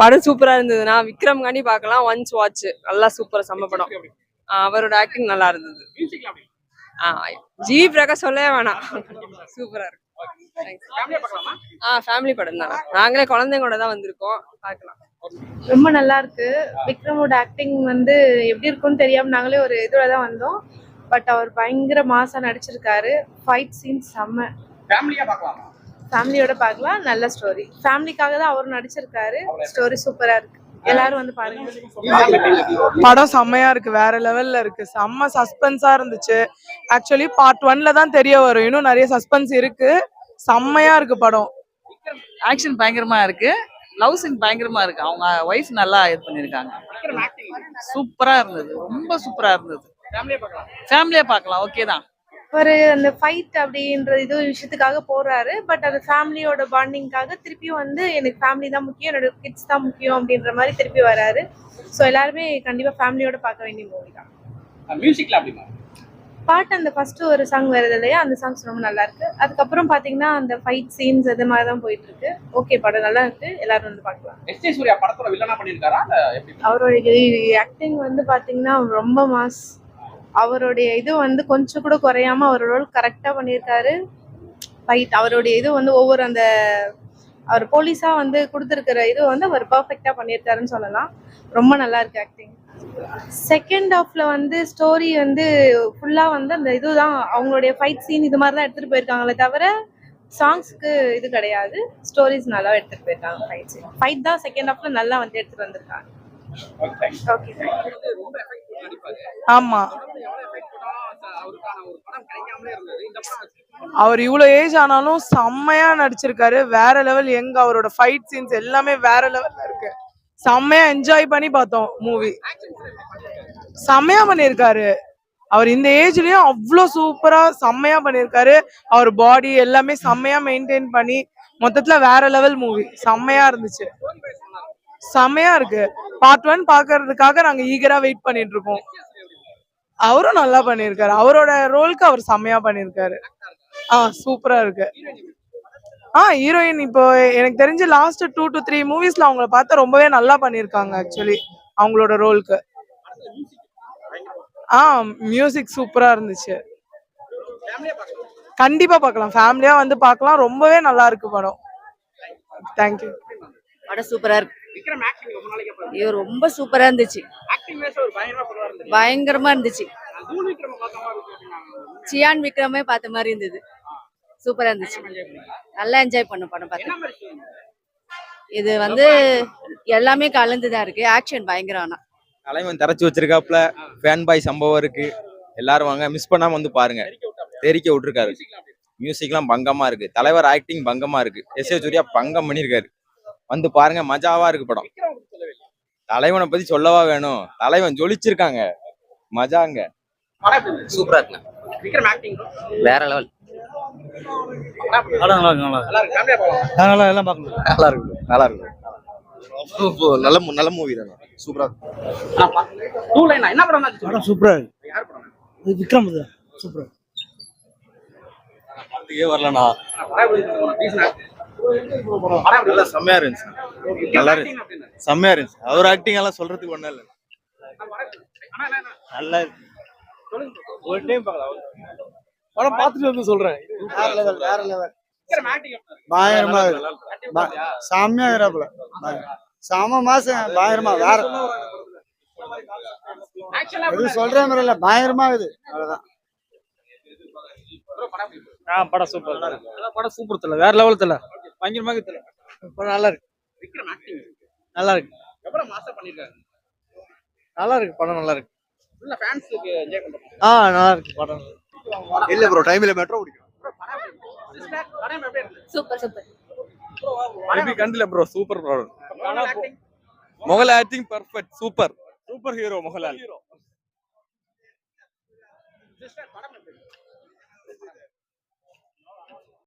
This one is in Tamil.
படம் சூப்பரா இருந்ததுண்ணா. விக்ரம் காண்டி பார்க்கலாம். Once watch. நல்லா சூப்பரா செம்ம படம். அவரோட ஆக்டிங் நல்லா இருந்தது. ஜி பிரகாஷ் சொல்லவே வேணாம். சூப்பரா இருக்கு. ஃபேமிலி படம் தானே. நாங்களே குழந்தைங்களோட தான் வந்திருக்கோம். பார்க்கலாம். ரொம்ப நல்லா இருக்கு. விக்ரமோட ஆக்டிங் வந்து எப்படி இருக்கும்னு தெரியாம நாங்களே ஒரு இதுல தான் வந்தோம். பட் அவர் பயங்கர மாசா நடிச்சிருக்காரு. ஃபைட் சீன் செம்ம. ஃபேமிலியோட பார்க்கலாம். நல்ல ஸ்டோரி. ஃபேமிலிக்காக தான் அவர் நடிச்சிருக்காரு. ஸ்டோரி சூப்பரா இருக்கு. எல்லாரும் வந்து பாருங்க. படம் செம்மையா இருக்கு. வேற லெவல்ல இருக்கு. செம்ம சஸ்பென்ஸா இருந்துச்சு. ஆக்சுவலி பார்ட் 1ல தான் தெரிய வரும். இன்னும் நிறைய சஸ்பென்ஸ் இருக்கு. செம்மையா இருக்கு படம். ஆக்ஷன் பயங்கரமா இருக்கு. லவ் சீன் பயங்கரமா இருக்கு. அவங்க ஒய்ஃப் நல்லா இது பண்ணிருக்காங்க. சூப்பரா இருந்தது. ரொம்ப சூப்பரா இருந்தது. ஃபேமிலியா பார்க்கலாம். ஓகே தான். ஒரு அந்த ஃபைட் அப்படின்ற இது விஷயத்துக்காக போறாரு. பட் அந்த ஃபேமிலியோட பாண்டிங்காக திருப்பியும் வந்து எனக்கு ஃபேமிலி தான் முக்கியம், என்னோட கிட்ஸ் தான் முக்கியம் அப்படின்ற மாதிரி திருப்பி வராரு. ஸோ எல்லாருமே கண்டிப்பா ஃபேமிலியோட பார்க்க வேண்டிய மூவி தான். பாட்டு அந்த ஃபர்ஸ்ட் ஒரு சாங் வருது இல்லையா, அந்த சாங்ஸ் ரொம்ப நல்லா இருக்கு. அதுக்கப்புறம் பாத்தீங்கன்னா அந்த ஃபைட் சீன்ஸ் அது மாதிரி தான் போயிட்டு இருக்கு. ஓகே, படம் நல்லா இருக்கு. எல்லாரும் வந்து பார்க்கலாம். அவருடைய ஆக்டிங் வந்து பாத்தீங்கன்னா ரொம்ப மாஸ். அவருடைய இது வந்து கொஞ்சம் கூட குறையாம அவர் ரோல் கரெக்டா பண்ணியிருக்காரு. ஃபைட் அவருடைய இது வந்து ஒவ்வொரு அந்த அவர் போலீஸா வந்து கொடுத்துருக்கிற இது வந்து அவர் பர்ஃபெக்டா பண்ணியிருக்காருன்னு சொல்லலாம். ரொம்ப நல்லா இருக்கு ஆக்டிங். செகண்ட் ஹாஃப்ல வந்து ஸ்டோரி வந்து ஃபுல்லா வந்து அந்த இதுதான் அவங்களுடைய ஃபைட் சீன் இது மாதிரி தான் எடுத்துட்டு போயிருக்காங்களே தவிர சாங்ஸ்க்கு இது கிடையாது. ஸ்டோரிஸ் நல்லா எடுத்துட்டு போயிருக்காங்க. ஃபைட் தான் செகண்ட் ஹாஃப்ல நல்லா வந்து எடுத்துட்டு வந்திருக்காங்க. ஓகே. ஆமா, அவர் இவ்வளவு ஏஜ் ஆனாலும் செம்மையா நடிச்சிருக்காரு. வேற லெவல். எங்க அவரோட ஃபைட் சீன்ஸ் எல்லாமே வேற லெவல்ல இருக்கு. செம்மையா என்ஜாய் பண்ணி பார்த்தோம் மூவி. செம்மையா பண்ணிருக்காரு. அவர் இந்த ஏஜ்லயும் அவ்வளோ சூப்பரா செம்மையா பண்ணிருக்காரு. அவர் பாடி எல்லாமே செம்மையா மெயின்டைன் பண்ணி மொத்தத்துல வேற லெவல் மூவி. செம்மையா இருந்துச்சு. செம்மையா இருக்கு. பார்ட் 1 பாக்குறதுக்காக நாங்க ஈகரா வெயிட் பண்ணிட்டு இருக்கோம். அவரும் நல்லா பண்ணிருக்காரு. அவரோட ரோலுக்கு அவர் செம்மையா பண்ணிருக்காரு. சூப்பரா இருக்கு. ஹீரோயின் இப்போ எனக்கு தெரிஞ்சு லாஸ்ட் 2 to 3 மூவிஸ்ல அவங்கள பார்த்தா ரொம்பவே நல்லா பண்ணிருக்காங்க. ஆக்சுவலி அவங்களோட ரோலுக்கு மியூசிக் சூப்பரா இருந்துச்சு. கண்டிப்பா பார்க்கலாம். ஃபேமிலியா வந்து பார்க்கலாம். ரொம்பவே நல்லா இருக்கு படம். தேங்க்யூ. படம் சூப்பரா இருக்கு. ஐயோ, ரொம்ப சூப்பரா இருந்துச்சு. பயங்கரமா இருந்துச்சு. சியான் விக்ரமே பார்த்த மாதிரி இருந்தது. சூப்பரா இருந்துச்சு. நல்லா என்ஜாய் பண்ண படம் பார்த்து. இது வந்து எல்லாமே கலந்துதான் இருக்கு. ஆக்ஷன் பயங்கரம். தலைவன் தரைச்சு வச்சிருக்காப்ல. ஃபேன் பாய் சம்பவம் இருக்கு. எல்லாரும் வாங்க, மிஸ் பண்ணாம வந்து பாருங்க. தெரிக்க விட்டுருக்காரு. மியூசிக்லாம் பங்கமா இருக்கு. தலைவர் ஆக்டிங் பங்கமா இருக்கு. எஸ்.ஏ. சூர்யா பங்கம் பண்ணிருக்காரு. வந்து பாருங்க, மஜாவா இருக்கு படம். தலைவனை பத்தி சொல்லவா வேணும். தலைவன் ஜொலிச்சிருக்காங்க. மஜாங்க. சூப்பரா இருக்கு. வேற லெவல். நல்ல மூவி தான். சூப்பரா சூப்பரா இருக்கு. விக்ரம் சூப்பரா வரலண்ணா. செம்மையா இருந்துச்சு. நல்லா இருந்துச்சு. செம்மையா இருந்துச்சு. அவர் ஆக்டிங் எல்லாம் சொல்றதுக்கு ஒண்ணும் இல்ல. நல்லா இருக்கு. ஒரு டைம் பார்க்கலாம். படம் பார்த்துட்டு வந்து சொல்றேன். வேற லெவல். பயங்கரமா செம்மையா இருக்கிறாப்புல. செம மாசம் பயங்கரமா. வேற எது சொல்ற மாதிரி இல்ல. பயங்கரமா இது. அவ்வளவுதான். படம் சூப்பர். படம் சூப்பர் தெரியல. வேற லெவல் தெரியல. பயங்கரமா தெரியல. படம் நல்லா இருக்கு. நல்லா இருக்கு. நல்லா இருக்கு. படம் நல்லா இருக்கு. நல்லா இருக்கு படம். இல்ல ப்ரோ, டைம் இல்ல. மெட்ரோ பிடிக்கும். Super super. மேபி கண்டில ப்ரோ. Super bro. மொகல் acting perfect. Super. Super hero மொகலால்.